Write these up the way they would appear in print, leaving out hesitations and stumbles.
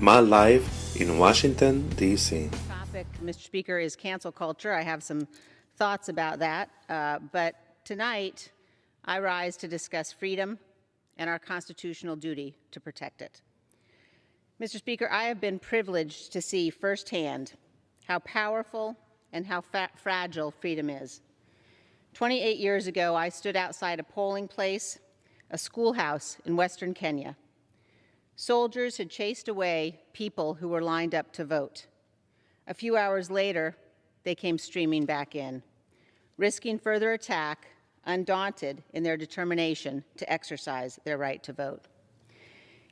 Lamar Live in Washington, D.C. Topic, Mr. Speaker, is cancel culture. I have some thoughts about that, but tonight I rise to discuss freedom and our constitutional duty to protect it. Mr. Speaker, I have been privileged to see firsthand how powerful and how fragile freedom is. 28 years ago, I stood outside a polling place, a schoolhouse in Western Kenya. Soldiers had chased away people who were lined up to vote. A few hours later, they came streaming back in, risking further attack, undaunted in their determination to exercise their right to vote.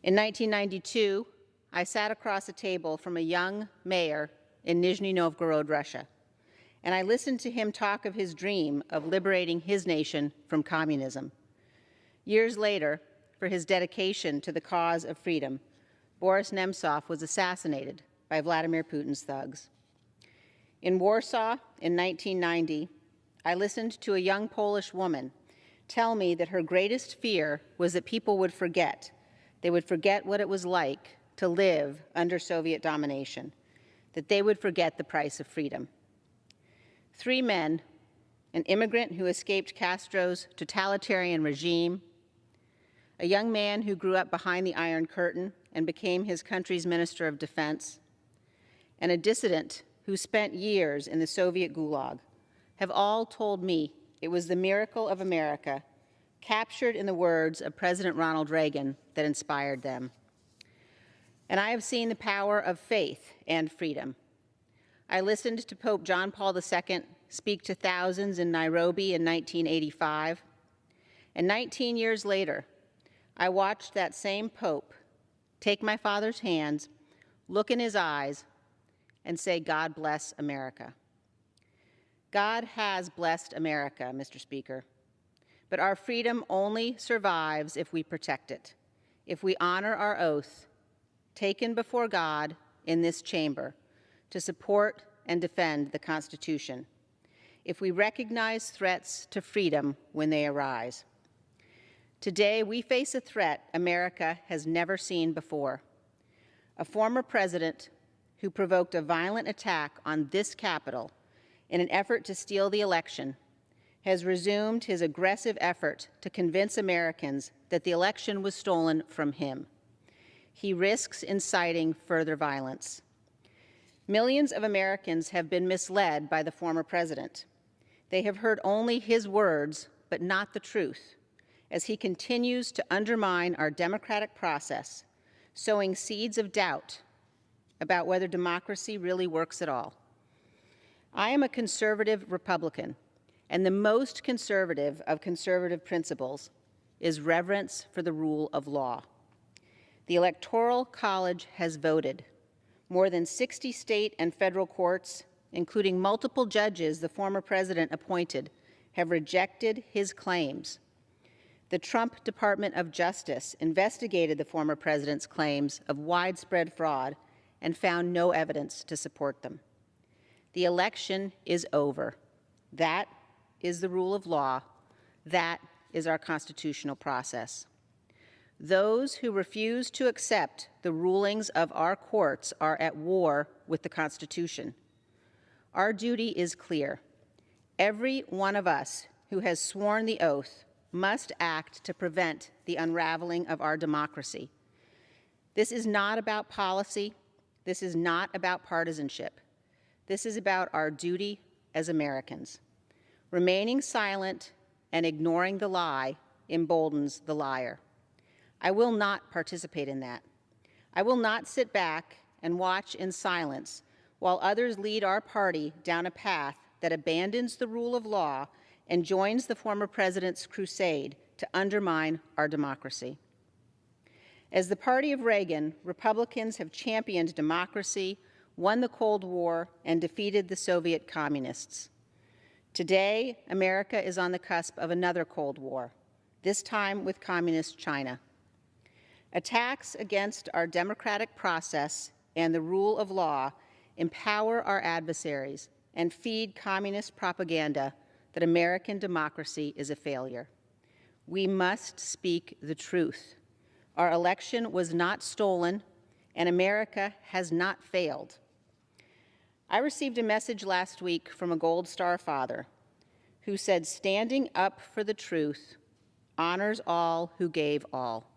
In 1992, I sat across a table from a young mayor in Nizhny Novgorod, Russia, and I listened to him talk of his dream of liberating his nation from communism. Years later, for his dedication to the cause of freedom, Boris Nemtsov was assassinated by Vladimir Putin's thugs. In Warsaw in 1990, I listened to a young Polish woman tell me that her greatest fear was that people would forget. They would forget what it was like to live under Soviet domination, that they would forget the price of freedom. 3 men, an immigrant who escaped Castro's totalitarian regime, a young man who grew up behind the Iron Curtain and became his country's Minister of Defense, and a dissident who spent years in the Soviet Gulag, have all told me it was the miracle of America, captured in the words of President Ronald Reagan, that inspired them. And I have seen the power of faith and freedom. I listened to Pope John Paul II speak to thousands in Nairobi in 1985, and 19 years later, I watched that same Pope take my father's hands, look in his eyes, and say, "God bless America." God has blessed America, Mr. Speaker, but our freedom only survives if we protect it, if we honor our oath taken before God in this chamber to support and defend the Constitution, if we recognize threats to freedom when they arise. Today, we face a threat America has never seen before. A former president who provoked a violent attack on this Capitol in an effort to steal the election has resumed his aggressive effort to convince Americans that the election was stolen from him. He risks inciting further violence. Millions of Americans have been misled by the former president. They have heard only his words, but not the truth, as he continues to undermine our democratic process, sowing seeds of doubt about whether democracy really works at all. I am a conservative Republican, and the most conservative of conservative principles is reverence for the rule of law. The Electoral College has voted. More than 60 state and federal courts, including multiple judges the former president appointed, have rejected his claims. The Trump Department of Justice investigated the former president's claims of widespread fraud and found no evidence to support them. The election is over. That is the rule of law. That is our constitutional process. Those who refuse to accept the rulings of our courts are at war with the Constitution. Our duty is clear. Every one of us who has sworn the oath must act to prevent the unraveling of our democracy. This is not about policy. This is not about partisanship. This is about our duty as Americans. Remaining silent and ignoring the lie emboldens the liar. I will not participate in that. I will not sit back and watch in silence while others lead our party down a path that abandons the rule of law and joins the former president's crusade to undermine our democracy. As the party of Reagan, Republicans have championed democracy, won the Cold War, and defeated the Soviet communists. Today, America is on the cusp of another Cold War, this time with communist China. Attacks against our democratic process and the rule of law empower our adversaries and feed communist propaganda that American democracy is a failure. We must speak the truth. Our election was not stolen, and America has not failed. I received a message last week from a Gold Star father who said, "Standing up for the truth honors all who gave all."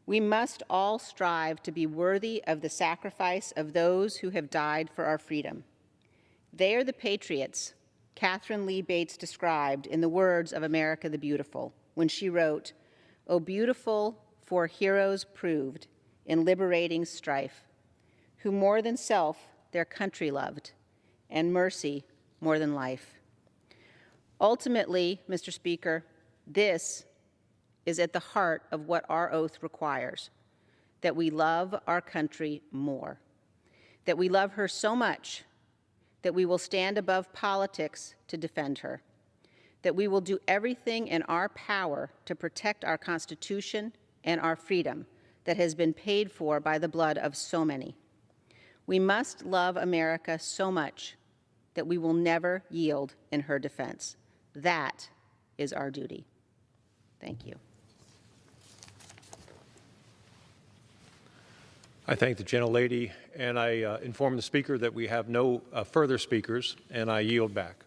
We must all strive to be worthy of the sacrifice of those who have died for our freedom. They are the patriots Catherine Lee Bates described in the words of America the Beautiful when she wrote, "O beautiful for heroes proved in liberating strife, who more than self their country loved, and mercy more than life." Ultimately, Mr. Speaker, this is at the heart of what our oath requires, that we love our country more, that we love her so much that we will stand above politics to defend her, that we will do everything in our power to protect our Constitution and our freedom that has been paid for by the blood of so many. We must love America so much that we will never yield in her defense. That is our duty. Thank you. I thank the gentlelady, and I inform the Speaker that we have no further speakers, and I yield back.